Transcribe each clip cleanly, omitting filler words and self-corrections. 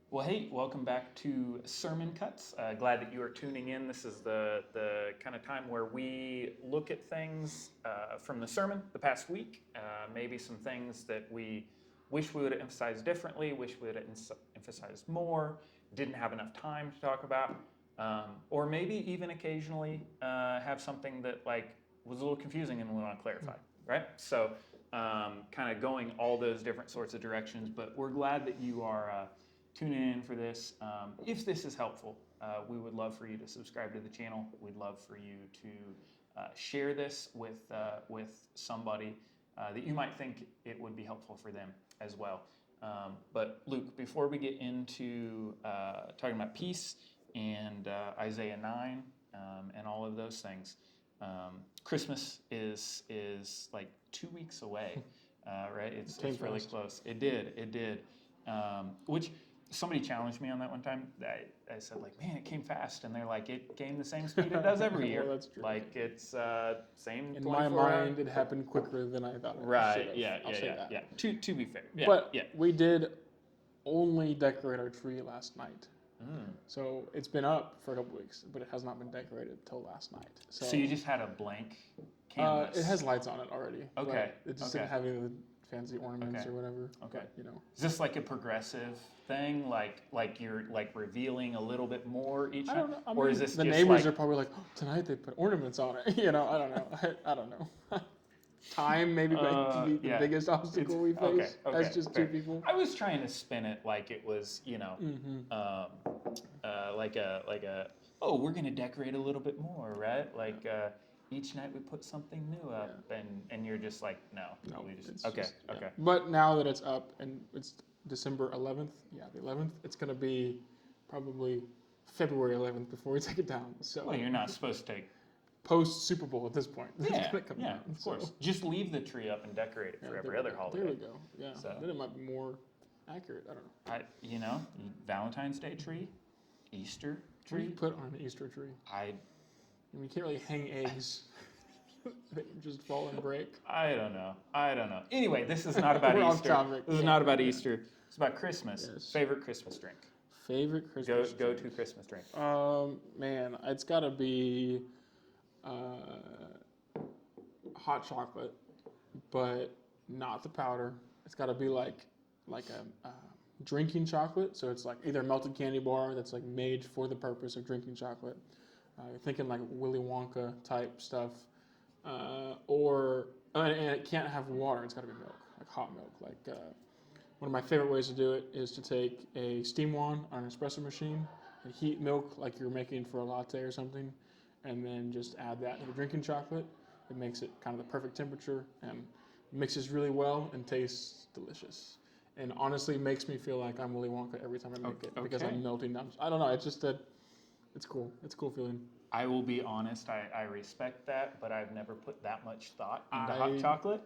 Well, hey, welcome back to Sermon Cuts. Glad that you are tuning in. This is the kind of time where we look at things from the sermon the past week, maybe some things that we wish we would have emphasized differently, wish we would have emphasized more, didn't have enough time to talk about, or maybe even occasionally have something that was a little confusing and we want to clarify, right? So kind of going all those different sorts of directions, but we're glad that you are tuning in for this. If this is helpful, we would love for you to subscribe to the channel. We'd love for you to share this with somebody that you might think it would be helpful for them as well. But Luke, before we get into talking about peace and Isaiah 9 and all of those things, Christmas is like 2 weeks away, right? It's really close. It did. Which somebody challenged me on that one time. I said, man, it came fast. And they're like, it came the same speed it does every year. Well, that's true. It's same In 24 my mind, it happened quicker than I thought it Right, should yeah. To be fair. Yeah, but yeah. we did only decorate our tree last night. Mm. So it's been up for a couple weeks, but it has not been decorated till last night. So you just had a blank canvas? It has lights on it already. Okay. It just didn't have any of the fancy ornaments or whatever. Okay. But, Is this like a progressive thing? Like you're revealing a little bit more each time? I don't know. Or is this the just neighbors are probably like, oh, tonight they put ornaments on it. I don't know. I don't know. Time maybe the biggest obstacle we face as just two people. I was trying to spin it like it was, we're gonna decorate a little bit more, right? Each night we put something new up, and you're just like, no, we just okay. But now that it's up and it's December 11th, the 11th, it's gonna be probably February 11th before we take it down. So well, you're not supposed to take post Super Bowl at this point. Of course. Just leave the tree up and decorate it for every other holiday. There we go. Yeah, so then it might be more accurate. I don't know. Valentine's Day tree, Easter tree. What do you put on an Easter tree? You can't really hang eggs that just fall and break. I don't know. Anyway, this is not about We're Easter. Off topic. This is not about Easter. It's about Christmas. Yes. Favorite Christmas drink. Favorite Christmas Go to Christmas drink. Man, it's got to be hot chocolate, but not the powder. It's got to be like a drinking chocolate. So it's like either a melted candy bar that's like made for the purpose of drinking chocolate. You're thinking like Willy Wonka type stuff, and it can't have water. It's got to be milk, like hot milk. One of my favorite ways to do it is to take a steam wand on an espresso machine and heat milk like you're making for a latte or something, and then just add that to the drinking chocolate. It makes it kind of the perfect temperature and mixes really well and tastes delicious. And honestly, makes me feel like I'm Willy Wonka every time I make it because I'm melting down. I don't know. It's just that it's cool. It's a cool feeling. I will be honest. I respect that, but I've never put that much thought into hot chocolate.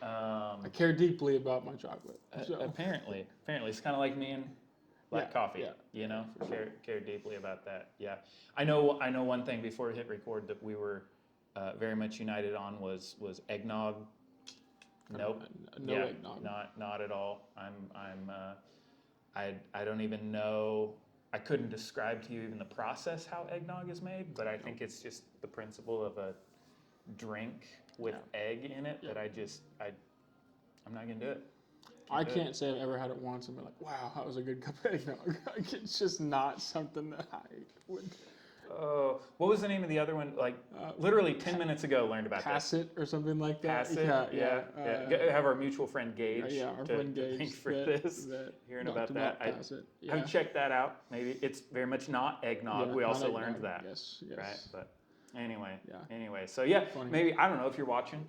I care deeply about my chocolate. So. Apparently, it's kind of like me and black coffee. Yeah. Care deeply about that. Yeah, I know one thing before we hit record that we were very much united on was eggnog. Nope. No eggnog. Not at all. I don't even know. I couldn't describe to you even the process how eggnog is made, but I think it's just the principle of a drink with egg in it that I'm not gonna do it. I can't say I've ever had it once and be like, wow, that was a good cup of eggnog. It's just not something that I would. Oh, what was the name of the other one? Literally 10 minutes ago, learned about Pass it or something like that. Pass it. Yeah. Have our mutual friend Gage. Our friend Gage. Thank for this. Hearing about that. I haven't checked that out. Maybe it's very much not eggnog. We also learned that. Yes. Right, but. Anyway, so funny. Maybe I don't know if you're watching.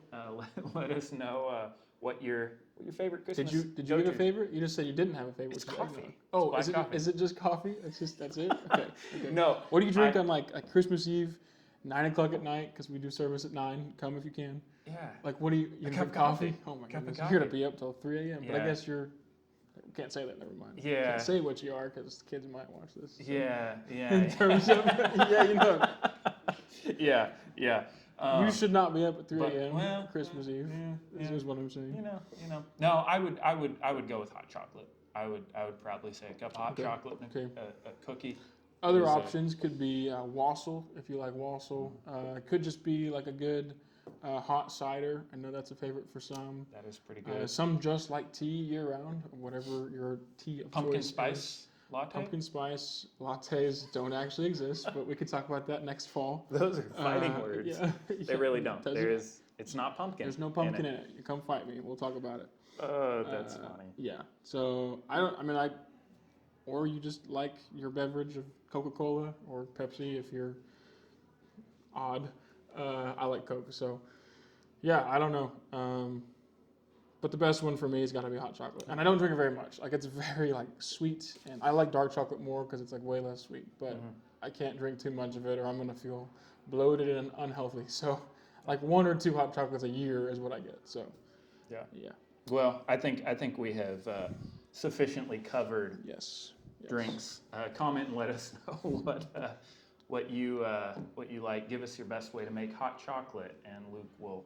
Let us know what your favorite Christmas. Did you get a favorite? You just said you didn't have a favorite. It's coffee. Oh, is it just coffee? That's it. Okay. No. What do you drink on like Christmas Eve, 9:00 at night? Because we do service at 9. Come if you can. Yeah. What do you drink coffee? Oh my goodness, you're gonna be up till 3 a.m. But I guess you're. Can't say that. Never mind. Yeah. Can't say what you are because the kids might watch this. So. Yeah. In terms of Yeah. You should not be up at 3 a.m. Christmas Eve. This is what I'm saying. No, I would go with hot chocolate. I would probably say a cup of hot Okay. chocolate and Okay. a cookie. Other Is, options could be wassail, if you like wassail. It could just be like a good hot cider. I know that's a favorite for some. That is pretty good. Some just like tea year round, whatever your tea of Pumpkin choice is. spice latte. Pumpkin spice lattes don't actually exist, but we could talk about that next fall. Those are fighting words. Yeah, They really don't. Doesn't- It's not pumpkin. There's no pumpkin in it. You come fight me. We'll talk about it. Oh, that's funny. Yeah. So or you just like your beverage of Coca-Cola or Pepsi if you're odd. I like Coke, so yeah, I don't know. But the best one for me has got to be hot chocolate, and I don't drink it very much. Like it's very like sweet, and I like dark chocolate more because it's like way less sweet. But I can't drink too much of it, or I'm gonna feel bloated and unhealthy. So like 1 or 2 hot chocolates a year is what I get. So Yeah. yeah, Well, I think we have sufficiently covered yes. drinks. Comment and let us know what you like. Give us your best way to make hot chocolate, and Luke will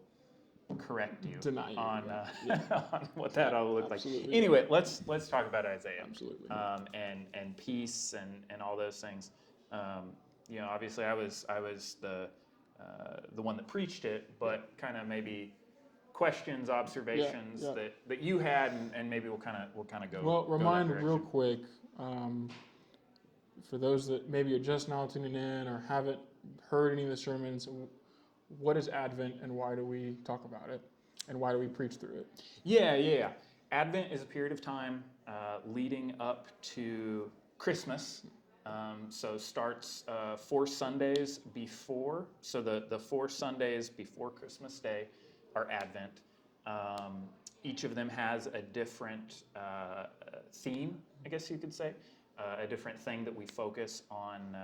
correct you Deny you, on yeah. on what that all looked like. Absolutely. Anyway, let's talk about Isaiah. Absolutely. And peace and all those things. Obviously I was the one that preached it, but kind of maybe questions, observations Yeah. that you had, and maybe we'll kind of go. Well, go that remind direction. real quick, for those that maybe are just now tuning in or haven't heard any of the sermons, what is Advent and why do we talk about it? And why do we preach through it? Yeah. Advent is a period of time leading up to Christmas. So starts 4 Sundays before. So the 4 Sundays before Christmas Day are Advent. Each of them has a different theme, I guess you could say, a different thing that we focus on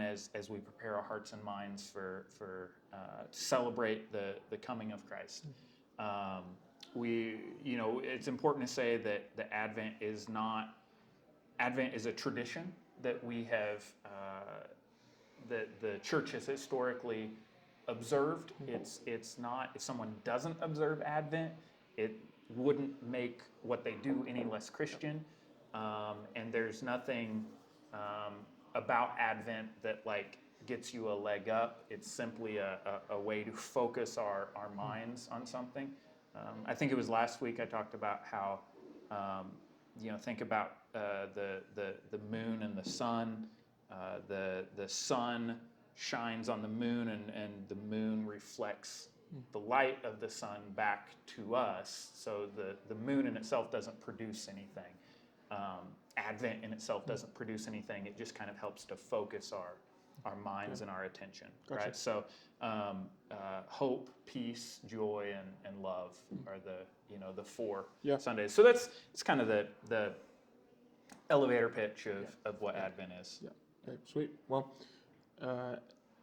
as we prepare our hearts and minds for to celebrate the coming of Christ. It's important to say that the Advent is a tradition that we have, that the church has historically observed. It's not, if someone doesn't observe Advent, it wouldn't make what they do any less Christian. And there's nothing about Advent that like gets you a leg up. It's simply a way to focus our minds on something. I think it was last week I talked about how think about the moon and the sun. The sun shines on the moon, and the moon reflects the light of the sun back to us. So the moon in itself doesn't produce anything. Advent in itself doesn't produce anything. It just kind of helps to focus our minds and our attention, Gotcha. right? So hope, peace, joy, and love are the 4 Sundays. So it's kind of the elevator pitch of what Advent is. Yeah. Okay, sweet. Well,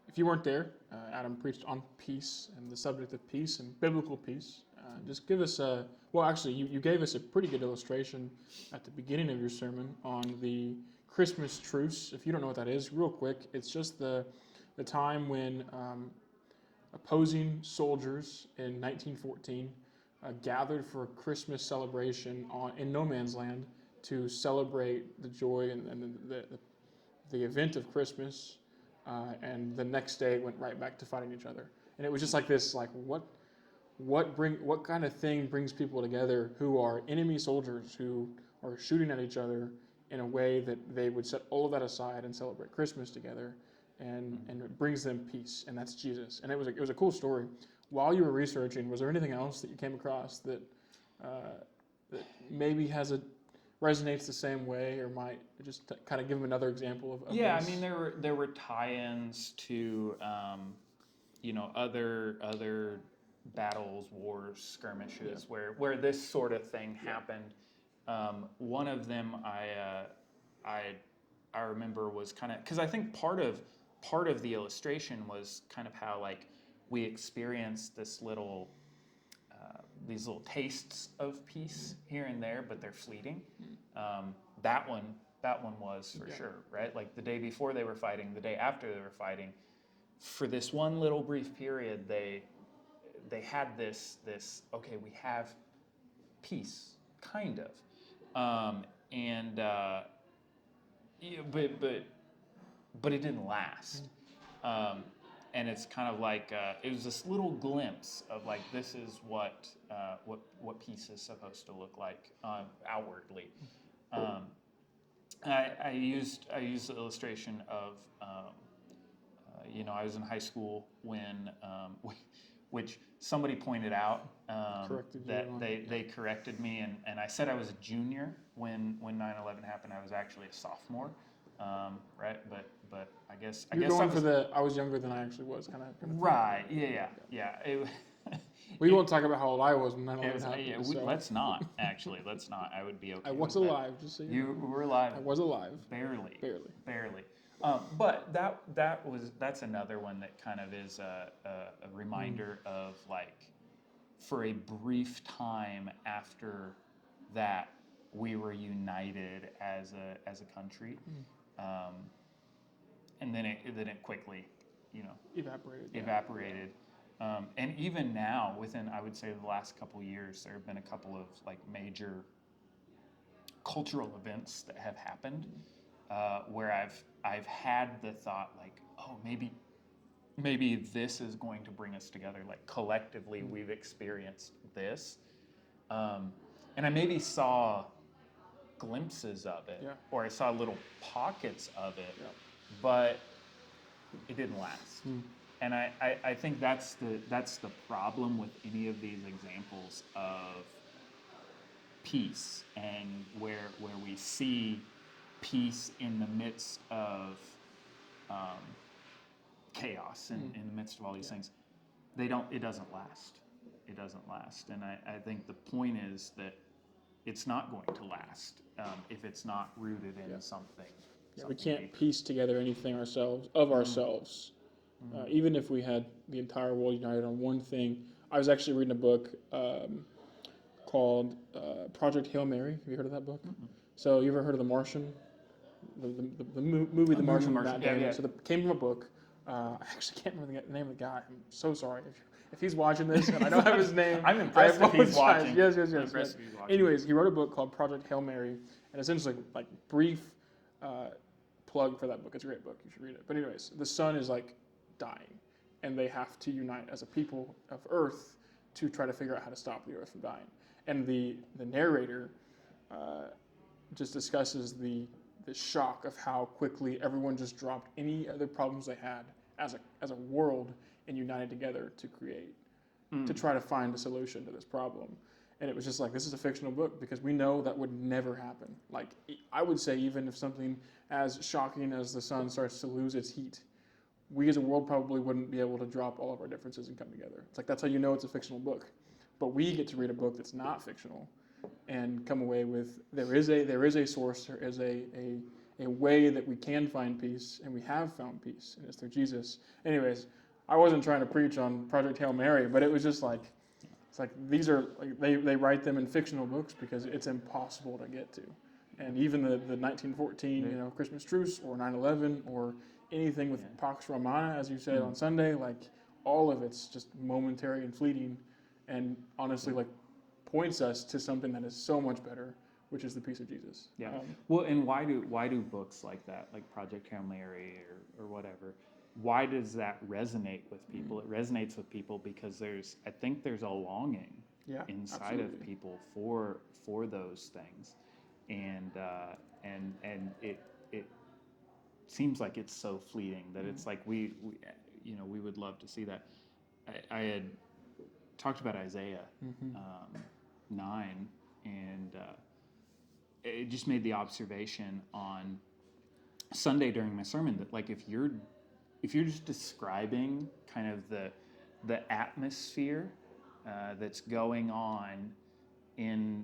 if you weren't there, Adam preached on peace and the subject of peace and biblical peace. Just give us you gave us a pretty good illustration at the beginning of your sermon on the Christmas truce. If you don't know what that is, real quick, it's just the time when opposing soldiers in 1914 gathered for a Christmas celebration in no man's land to celebrate the joy and the event of Christmas, and the next day went right back to fighting each other. And it was just like this, like what kind of thing brings people together who are enemy soldiers who are shooting at each other in a way that they would set all of that aside and celebrate Christmas together, and it brings them peace, and that's Jesus. And it was a cool story. While you were researching, was there anything else that you came across that maybe resonates the same way, or might just kind of give them another example of Yeah, this? I mean there were tie-ins to other battles, wars, skirmishes where this sort of thing happened. One of them I remember was kind of, because I think part of the illustration was kind of how like we experienced these little tastes of peace here and there, but they're fleeting. That one was for sure, right? Like the day before they were fighting, the day after they were fighting, for this one little brief period, they had this okay, we have peace, kind of. And yeah, but it didn't last. And it's kind of like it was this little glimpse of like this is what peace is supposed to look like outwardly. Um, I used the illustration of I was in high school when which somebody pointed out Corrected you that on they corrected me, and I said I was a junior when 9/11 happened. I was actually a sophomore, right? But I guess You're I going was for the I was younger than I actually was kind of right. Yeah. We won't talk about how old I was when 9/11 It was, happened. yeah, So let's not actually. Let's not. I would be okay. I was with that. alive, just so you know. You were alive. I was alive. Barely. Barely. Barely. But that's another one that kind of is a reminder of like, for a brief time after that, we were united as a country, and then it quickly, evaporated. And even now, within, I would say, the last couple of years, there have been a couple of like major cultural events that have happened where I've had the thought like, oh, maybe this is going to bring us together. Like collectively, we've experienced this, and I maybe saw glimpses of it, or I saw little pockets of it, but it didn't last. And I think that's the problem with any of these examples of peace, and where we see peace in the midst of chaos, and in the midst of all these things. It doesn't last. It doesn't last. And I think the point is that it's not going to last if it's not rooted in something. We can't deeper. piece together anything ourselves. Even if we had the entire world united on one thing. I was actually reading a book called Project Hail Mary. Have you heard of that book? Mm-hmm. So you ever heard of The Martian? The movie The Martian. The Martian. Yeah. So it came from a book. I actually can't remember the name of the guy. I'm so sorry. If he's watching this and I don't have his name, I'm impressed if he's watching. Yes. I'm impressed if he's watching. Anyways, he wrote a book called Project Hail Mary, and essentially, like, brief plug for that book. It's a great book. You should read it. But anyways, the sun is like dying, and they have to unite as a people of Earth to try to figure out how to stop the Earth from dying. And the narrator just discusses the shock of how quickly everyone just dropped any other problems they had as a world and united together to create, to try to find a solution to this problem. And it was just like, this is a fictional book because we know that would never happen. Like, I would say even if something as shocking as the sun starts to lose its heat, we as a world probably wouldn't be able to drop all of our differences and come together. It's like, that's how you know it's a fictional book. But we get to read a book that's not fictional and come away with, there is a source, there is a way that we can find peace, and we have found peace, and it's through Jesus. Anyways, I wasn't trying to preach on Project Hail Mary, but it was just like, it's like these are, like, they write them in fictional books because it's impossible to get to. And even the 1914, Christmas truce, or 9/11, or anything with Pax Romana, as you said on Sunday, like, all of it's just momentary and fleeting, and honestly, like, points us to something that is so much better, which is the peace of Jesus. Yeah. Well, and why do books like that, like Project Hail Mary or whatever, why does that resonate with people? It resonates with people because I think there's a longing inside of people for those things, and it seems like it's so fleeting that it's like we would love to see that. I had talked about Isaiah 9, and it just made the observation on Sunday during my sermon that, like, if you're just describing kind of the atmosphere that's going on in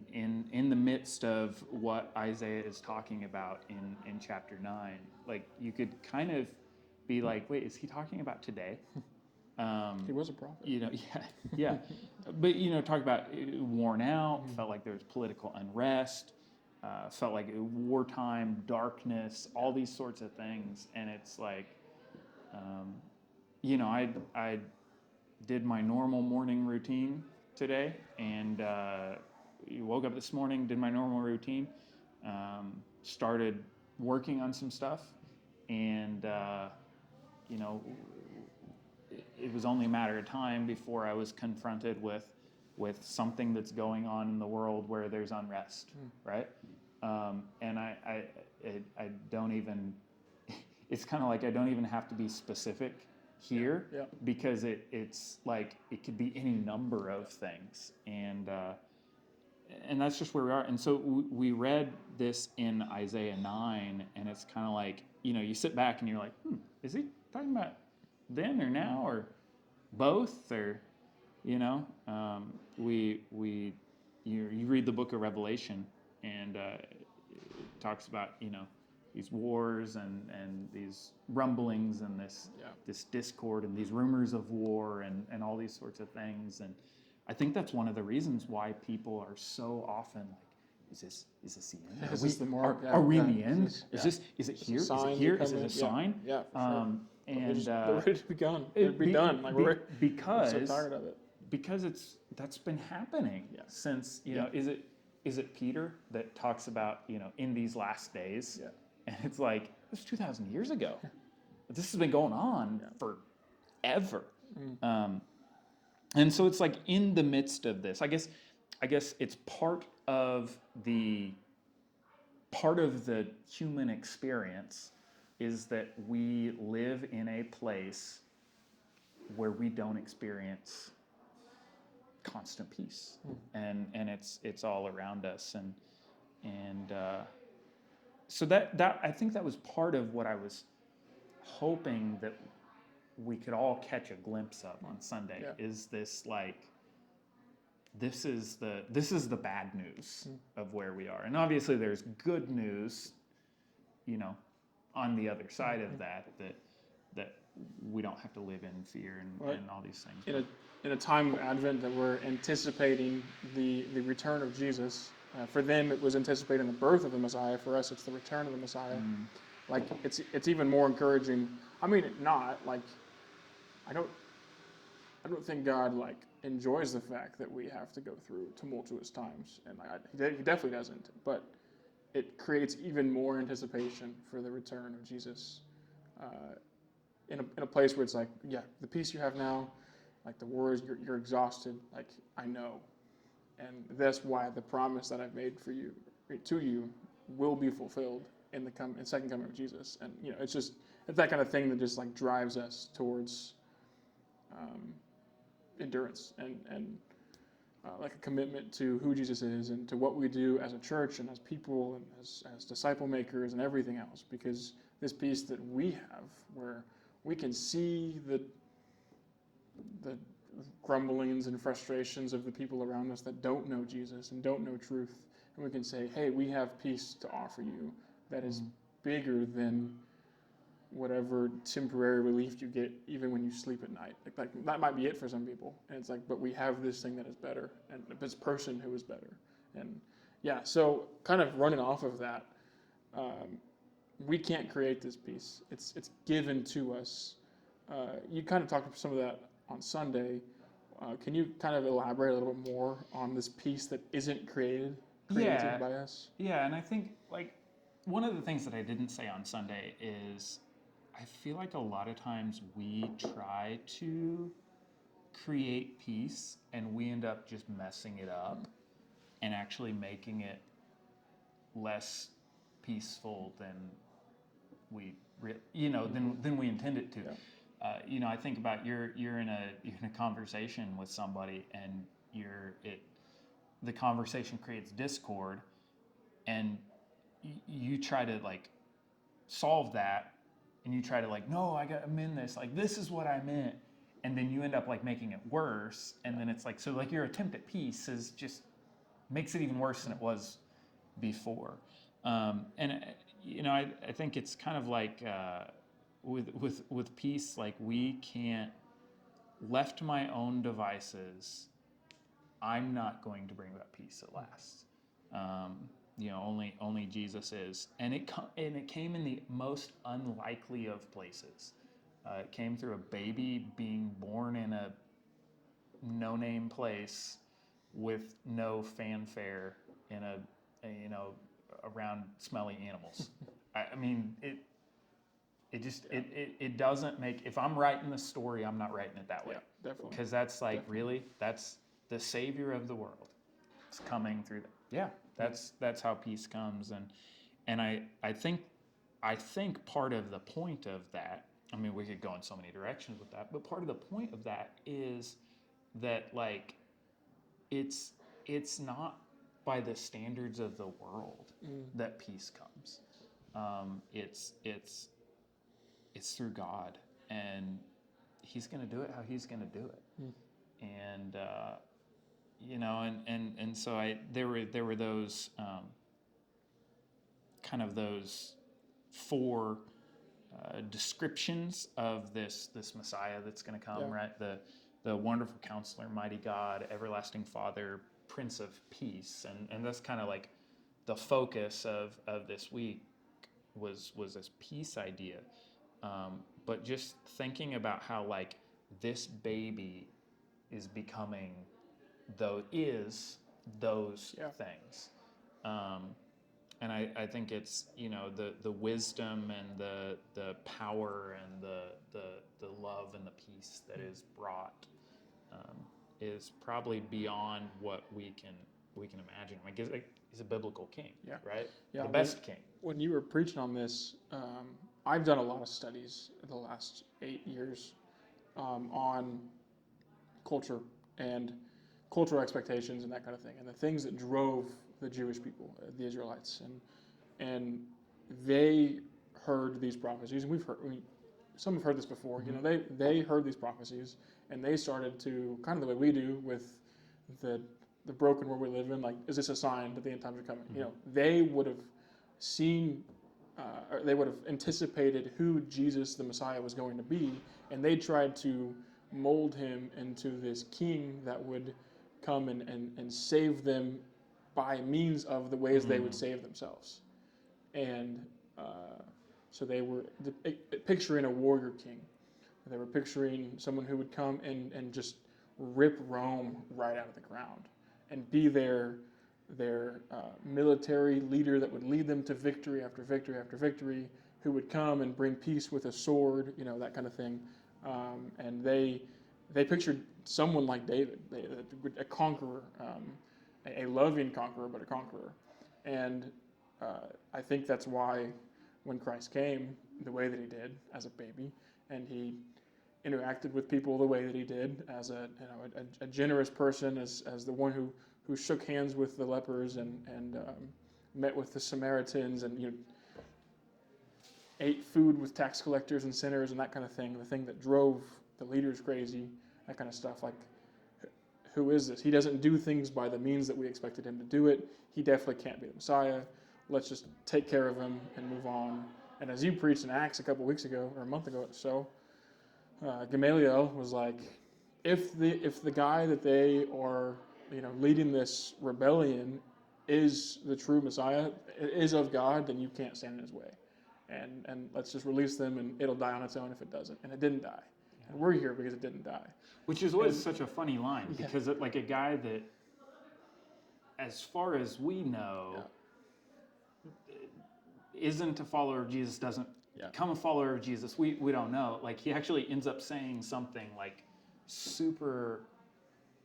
the midst of what Isaiah is talking about in chapter 9, like, you could kind of be like, wait, is he talking about today? He was a prophet. Yeah. But, talk about worn out, felt like there was political unrest, felt like wartime, darkness, all these sorts of things. And it's like, I did my normal morning routine today, and woke up this morning, did my normal routine, started working on some stuff, and you know, it was only a matter of time before I was confronted with something that's going on in the world where there's unrest, right? And I don't even. It's kind of like I don't even have to be specific here, Yeah. because it's like it could be any number of things, and that's just where we are. And so we read this in Isaiah 9, and it's kind of like, you sit back and you're like, is he talking about then or now or both, or you read the book of Revelation, and it talks about these wars and these rumblings and this discord and these rumors of war and all these sorts of things. And I think that's one of the reasons why people are so often like, is this the end? Is this the mark? Are we in the Yeah. end? Yeah. Is it here? Is sign it here? to Is come it a in? sign? Yeah, for sure. And We're ready to be done. We're so tired of it. Because that's been happening since is it Peter that talks about in these last days, and it's like it was 2,000 years ago. This has been going on forever, and so it's like in the midst of this. I guess it's part of the human experience is that we live in a place where we don't experience constant peace, and it's all around us, and so that I think that was part of what I was hoping that we could all catch a glimpse of on Sunday. Is this like this is the bad news of where we are, and obviously there's good news, on the other side of that we don't have to live in fear and all these things. In a time of Advent that we're anticipating the return of Jesus. For them, it was anticipating the birth of the Messiah. For us, it's the return of the Messiah. Like it's even more encouraging. I mean, not like I don't think God like enjoys the fact that we have to go through tumultuous times, and he definitely doesn't. But it creates even more anticipation for the return of Jesus. In a place where it's like, the peace you have now, like the worries, you're exhausted. Like I know, and that's why the promise that I've made to you will be fulfilled in the second coming of Jesus. And it's that kind of thing that just like drives us towards endurance and like a commitment to who Jesus is and to what we do as a church and as people and as disciple makers and everything else. Because this peace that we have, where we can see the grumblings and frustrations of the people around us that don't know Jesus and don't know truth, and we can say, hey, we have peace to offer you that is bigger than whatever temporary relief you get even when you sleep at night. Like that might be it for some people, and it's like, but we have this thing that is better, and this person who is better. And so kind of running off of that, we can't create this peace. It's given to us. You kind of talked about some of that on Sunday. Can you kind of elaborate a little bit more on this peace that isn't created by us? Yeah, and I think like one of the things that I didn't say on Sunday is I feel like a lot of times we try to create peace and we end up just messing it up and actually making it less peaceful than we than we intend it to. I think about you're in a conversation with somebody, and the conversation creates discord, and you try to like solve that, and you try to like, no, I got to amend this, like this is what I meant, and then you end up like making it worse, and then it's like, so like your attempt at peace is just makes it even worse than it was before. And I think it's kind of like with peace, like we can't, left to my own devices, I'm not going to bring about peace at last. Only Jesus is, and it came in the most unlikely of places. It came through a baby being born in a no-name place with no fanfare in around smelly animals. I mean, it doesn't make, if I'm writing the story, I'm not writing it that way. Yeah, definitely. Because that's like, Definitely. really, that's the Savior of the world. It's coming through. That's how peace comes. And I think part of the point of that, I mean, we could go in so many directions with that, but part of the point of that is that, like, it's not by the standards of the world that peace comes. It's through God, and He's going to do it how He's going to do it. And and so there were those kind of those four descriptions of this Messiah that's going to come, right? The wonderful Counselor, Mighty God, Everlasting Father, Prince of Peace, and that's kind of like the focus of this week was this peace idea. But just thinking about how, like, this baby is becoming those things. And I think it's, the wisdom and the power and the love and the peace that is brought is probably beyond what we can imagine. I guess he's a biblical king, right? Yeah, the best king. When you were preaching on this, I've done a lot of studies in the last 8 years on culture and cultural expectations and that kind of thing, and the things that drove the Jewish people, the Israelites, and they heard these prophecies, and some have heard this before. They heard these prophecies, and they started to, kind of the way we do with the broken world we live in, like, is this a sign that the end times are coming? They would have seen, or they would have anticipated who Jesus the Messiah was going to be, and they tried to mold him into this king that would come and save them by means of the ways they would save themselves. And so they were picturing a warrior king. They were picturing someone who would come and just rip Rome right out of the ground and be their military leader that would lead them to victory after victory after victory, who would come and bring peace with a sword, that kind of thing. And they pictured someone like David, a conqueror, a loving conqueror, but a conqueror. And I think that's why when Christ came the way that he did as a baby, and he interacted with people the way that he did as a generous person, as the one who shook hands with the lepers and met with the Samaritans, and ate food with tax collectors and sinners and that kind of thing, the thing that drove the leaders crazy, that kind of stuff. Like, who is this? He doesn't do things by the means that we expected him to do it. He definitely can't be the Messiah. Let's just take care of him and move on. And as you preached in Acts a couple weeks ago, or a month ago or so, Gamaliel was like, if the guy that they are leading this rebellion is the true Messiah, is of God, then you can't stand in his way. And let's just release them, and it'll die on its own if it doesn't. And it didn't die. And we're here because it didn't die. Which is always such a funny line, because like a guy that, as far as we know, isn't a follower of Jesus, doesn't become a follower of Jesus, we don't know. Like, he actually ends up saying something like super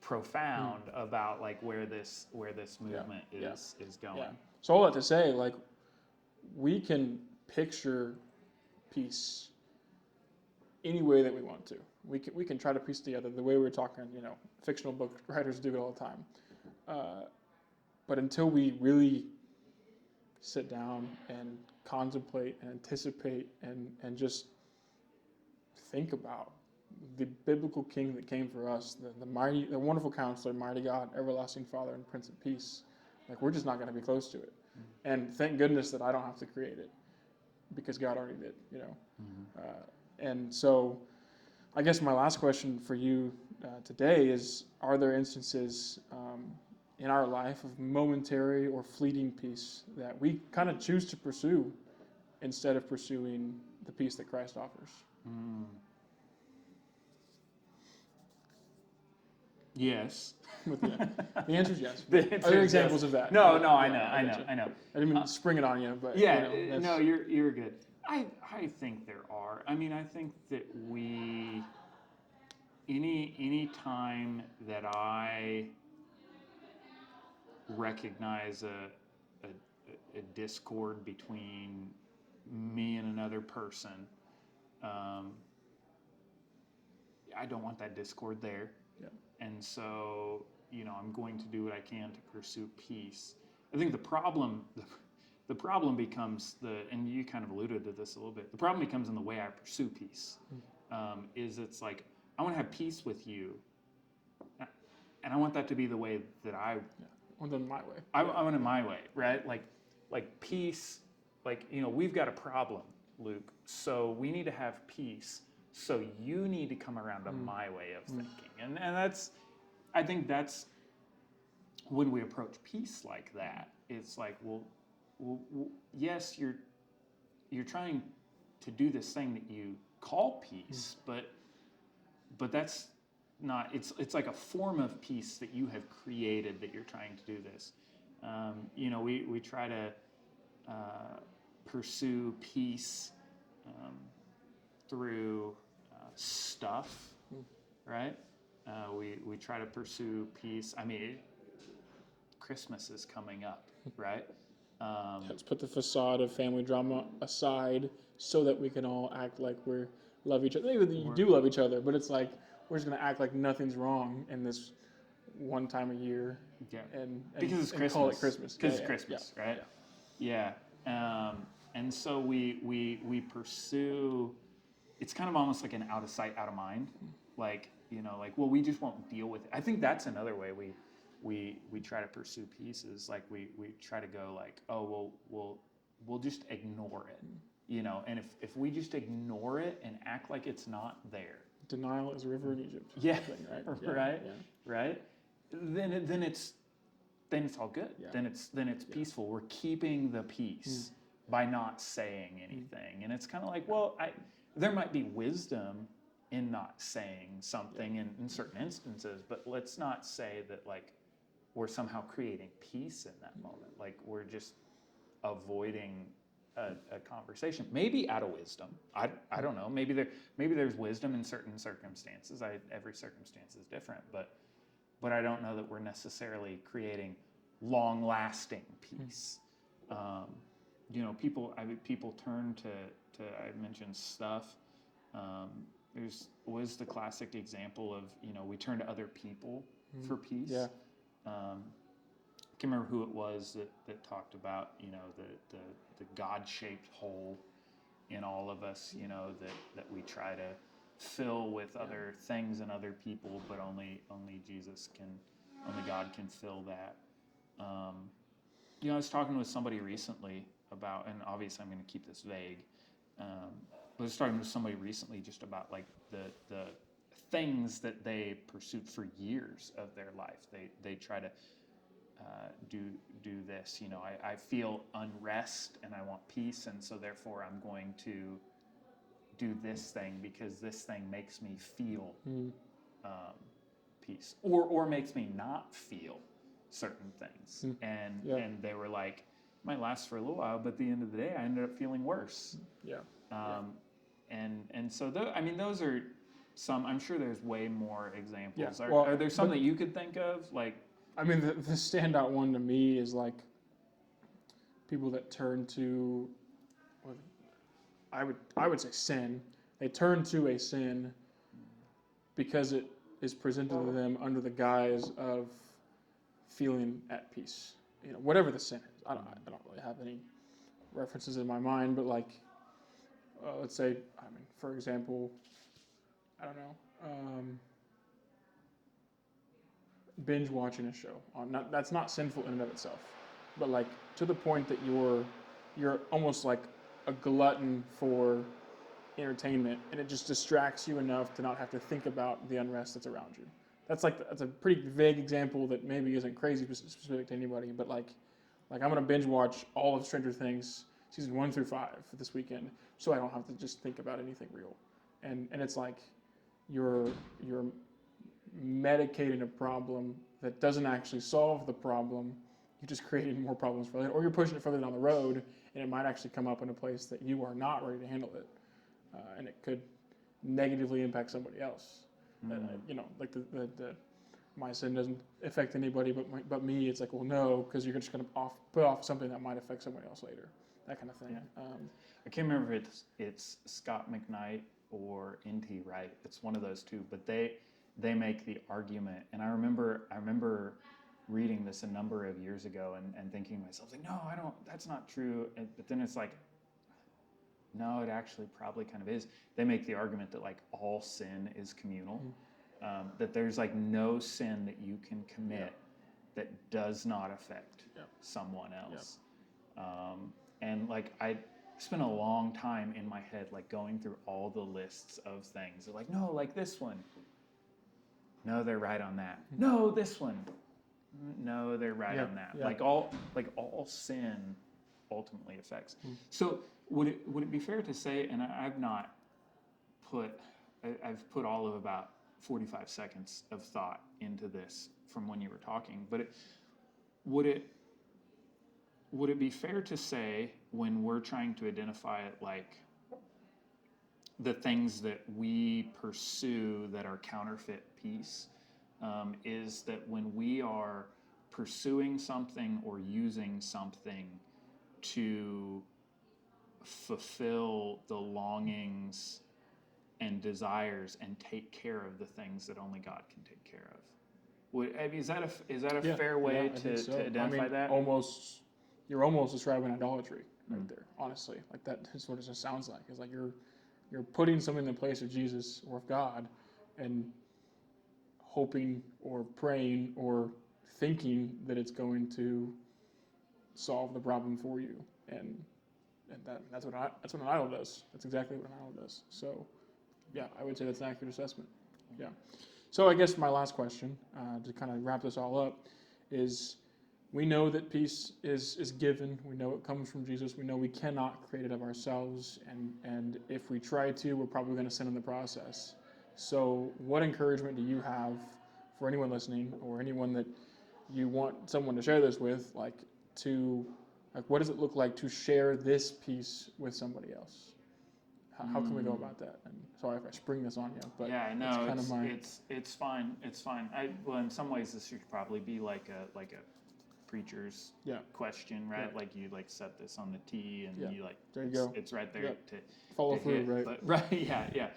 profound about like where this movement is going. Yeah. So all that to say, like, we can picture peace any way that we want to. We can try to piece together the way we were talking, fictional book writers do it all the time. But until we really sit down and contemplate and anticipate and just think about the biblical king that came for us, the wonderful Counselor, Mighty God, Everlasting Father, and Prince of Peace, like, we're just not going to be close to it. And thank goodness that I don't have to create it, because God already did, and so I guess my last question for you today is, are there instances in our life of momentary or fleeting peace that we kind of choose to pursue instead of pursuing the peace that Christ offers? Yes. The answer is yes. The Are answer there is examples yes. of that? No, Yeah, no, I yeah, know, I know, gotcha. I know. I didn't mean to spring it on you, but Yeah, that's, no, you're good. I think there are. I mean, I think that any time that I recognize a discord between me and another person, I don't want that discord there. Yeah. And so, I'm going to do what I can to pursue peace. I think the problem becomes and you kind of alluded to this a little bit. The problem becomes in the way I pursue peace. Is it's like I want to have peace with you, and I want that to be the way that I want them my way. I want it my way, right? Like peace. Like we've got a problem, Luke. So we need to have peace. So you need to come around to my way of thinking, and I think that's when we approach peace like that. It's like, well, yes, you're trying to do this thing that you call peace, but that's not. It's like a form of peace that you have created that you're trying to do this. We try to pursue peace through stuff, right? We try to pursue peace. I mean, Christmas is coming up, right? Let's put the facade of family drama aside so that we can all act like we love each other. Maybe you do love each other, but it's like we're just going to act like nothing's wrong in this one time a year. Yeah. And because it's Christmas. Call it Christmas. Because it's Christmas, right? Yeah. And so we pursue. It's kind of almost like an out of sight, out of mind. Like well, we just won't deal with it. I think that's another way we try to pursue peace is like we try to go like, oh well we'll just ignore it, and if we just ignore it and act like it's not there. Denial is a river in Egypt. Yeah. Thing, right? Right. Yeah. Right. Then it's all good. Yeah. Then it's peaceful. We're keeping the peace by not saying anything, and it's kind of like, well, there might be wisdom in not saying something in certain instances, but let's not say that like we're somehow creating peace in that moment. Like we're just avoiding a conversation, maybe out of wisdom. I don't know. Maybe there's wisdom in certain circumstances. Every circumstance is different, but I don't know that we're necessarily creating long-lasting peace. People turn to I mentioned stuff. Was the classic example of we turn to other people for peace. Yeah. I can't remember who it was that talked about the God-shaped hole in all of us. That we try to fill with other things and other people, but only God can fill that. I was talking with somebody recently about, and obviously I'm going to keep this vague. I was talking to somebody recently just about like the things that they pursued for years of their life. They try to do this. I feel unrest and I want peace, and so therefore I'm going to do this thing because this thing makes me feel peace, or makes me not feel certain things. And they were like, it might last for a little while, but at the end of the day, I ended up feeling worse. And so those are some. I'm sure there's way more examples. Are there some that you could think of? Like, I mean, the standout one to me is like people that turn to, I would say sin. They turn to a sin because it is presented to them under the guise of feeling at peace. Whatever the sin is. I don't really have any references in my mind, but like, let's say, for example, I don't know, binge watching a show. That's not sinful in and of itself, but like to the point that you're almost like a glutton for entertainment, and it just distracts you enough to not have to think about the unrest that's around you. That's a pretty vague example that maybe isn't crazy specific to anybody, but like I'm gonna binge watch all of Stranger Things season 1 through 5 for this weekend, so I don't have to just think about anything real. And it's like you're medicating a problem that doesn't actually solve the problem. You're just creating more problems for later, or you're pushing it further down the road, and it might actually come up in a place that you are not ready to handle it, and it could negatively impact somebody else. Like the my sin doesn't affect anybody but me. It's like, well, no, because you're just going to put off something that might affect somebody else later. That kind of thing. Yeah. I can't remember if it's Scott McKnight or N.T. Wright. It's one of those two, but they make the argument, and I remember reading this a number of years ago and thinking to myself, like, no, that's not true. But then it's like, no, it actually probably kind of is. They make the argument that like all sin is communal, that there's like no sin that you can commit that does not affect someone else. And like I spent a long time in my head like going through all the lists of things. They're like, no, like this one. No, they're right on that. No, this one. No, they're right on that. Like all sin ultimately affects. So would it be fair to say, and I've put all of about 45 seconds of thought into this from when you were talking, but would it be fair to say when we're trying to identify it, like the things that we pursue that are counterfeit peace, is that when we are pursuing something or using something to fulfill the longings and desires and take care of the things that only God can take care of. Is that a fair way to identify that? You're almost describing idolatry right there, honestly. Like that's what it just sounds like. It's like you're putting something in the place of Jesus or of God and hoping or praying or thinking that it's going to solve the problem for you. And that's what an idol does. That's exactly what an idol does. So, yeah, I would say that's an accurate assessment. Yeah. So I guess my last question, to kind of wrap this all up, is we know that peace is given. We know it comes from Jesus. We know we cannot create it of ourselves. And if we try to, we're probably going to sin in the process. So what encouragement do you have for anyone listening or anyone that you want someone to share this with, like what does it look like to share this peace with somebody else? How can we go about that? And sorry if I spring this on you, but it's fine. It's fine. Well, in some ways, this should probably be like a preacher's question, right? Like you like set this on the tee, and you like there you go. It's right there to follow to through, hit. right? But, right, yeah.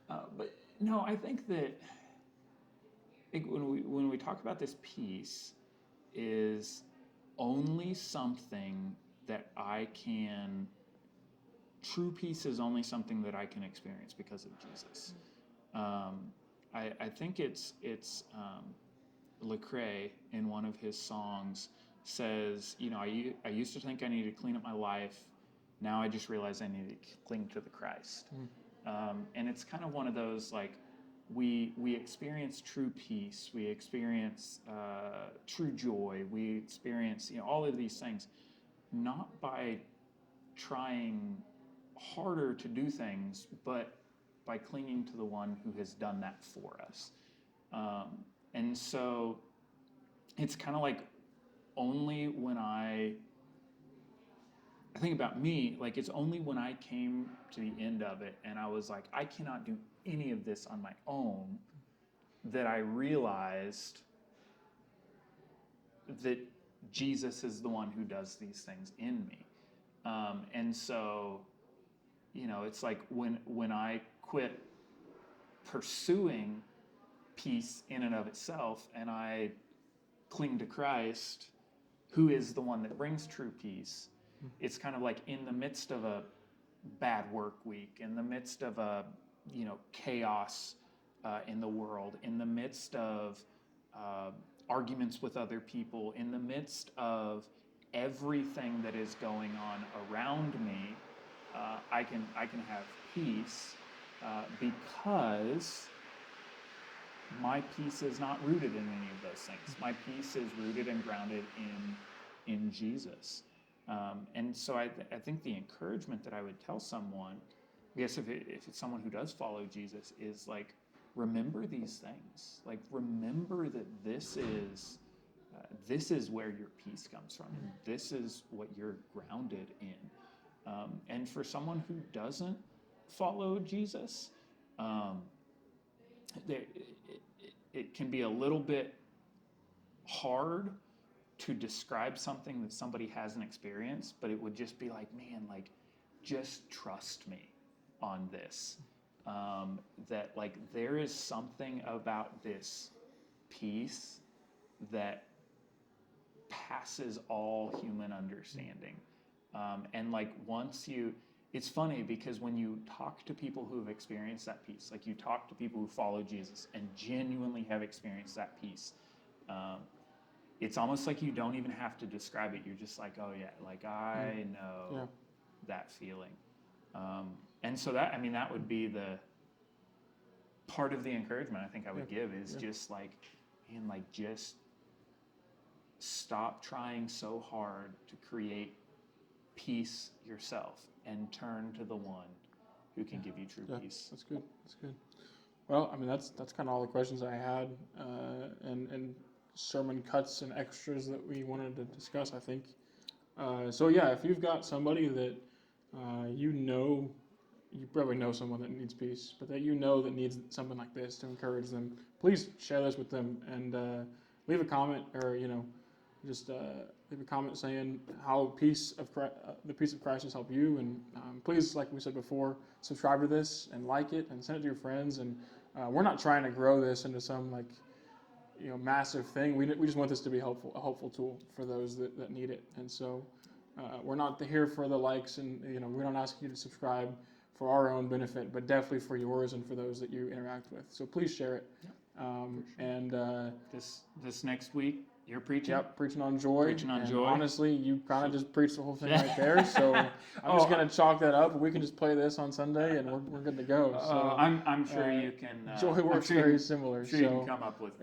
But no, I think that when we talk about this peace, is only something that I can. True peace is only something that I can experience because of Jesus. I think it's Lecrae in one of his songs says, I used to think I needed to clean up my life. Now I just realize I need to cling to the Christ. And it's kind of one of those like we experience true peace, we experience true joy, we experience all of these things, not by trying harder to do things, but by clinging to the one who has done that for us. And so it's kind of like only when I think about me, like it's only when I came to the end of it and I was like, I cannot do any of this on my own, that I realized that Jesus is the one who does these things in me. And so, it's like when I quit pursuing peace in and of itself and I cling to Christ, who is the one that brings true peace, it's kind of like in the midst of a bad work week, in the midst of a, chaos in the world, in the midst of arguments with other people, in the midst of everything that is going on around me, I can have peace because my peace is not rooted in any of those things. My peace is rooted and grounded in Jesus. And so I think the encouragement that I would tell someone, I guess if it's someone who does follow Jesus, is like remember these things. Like, remember that this is where your peace comes from, and this is what you're grounded in. And for someone who doesn't follow Jesus, it can be a little bit hard to describe something that somebody hasn't experienced, but it would just be like, man, like, just trust me on this. That, like, there is something about this peace that passes all human understanding. And like, it's funny because when you talk to people who have experienced that peace, like, you talk to people who follow Jesus and genuinely have experienced that peace, it's almost like you don't even have to describe it. You're just like, oh yeah, like, I know that feeling. And so that would be the part of the encouragement I think I would give is just like, man, like, just stop trying so hard to create peace yourself and turn to the one who can give you true peace. That's good. That's good. Well, I mean, that's kind of all the questions I had, and sermon cuts and extras that we wanted to discuss, I think. So yeah, if you've got somebody that you probably know someone that needs peace, but that that needs something like this to encourage them, please share this with them and leave a comment, or just leave a comment saying how the peace of Christ has helped you. And please, like we said before, subscribe to this and like it and send it to your friends. And we're not trying to grow this into some massive thing. We just want this to be a helpful tool for those that need it. And so we're not here for the likes, and we don't ask you to subscribe for our own benefit, but definitely for yours and for those that you interact with. So please share it. Sure. And this next week, you're preaching? Yep, preaching on joy. Preaching on joy. Honestly, you kind of just preached the whole thing right there. So I'm just going to chalk that up. We can just play this on Sunday, and we're good to go. So I'm sure you can. Joy works very similar. I'm sure you can come up with.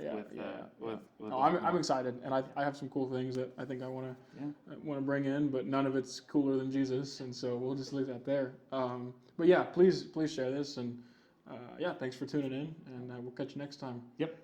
I'm excited, and I have some cool things that I think I want to bring in, but none of it's cooler than Jesus, and so we'll just leave that there. But yeah, please share this, and thanks for tuning in, and we'll catch you next time. Yep.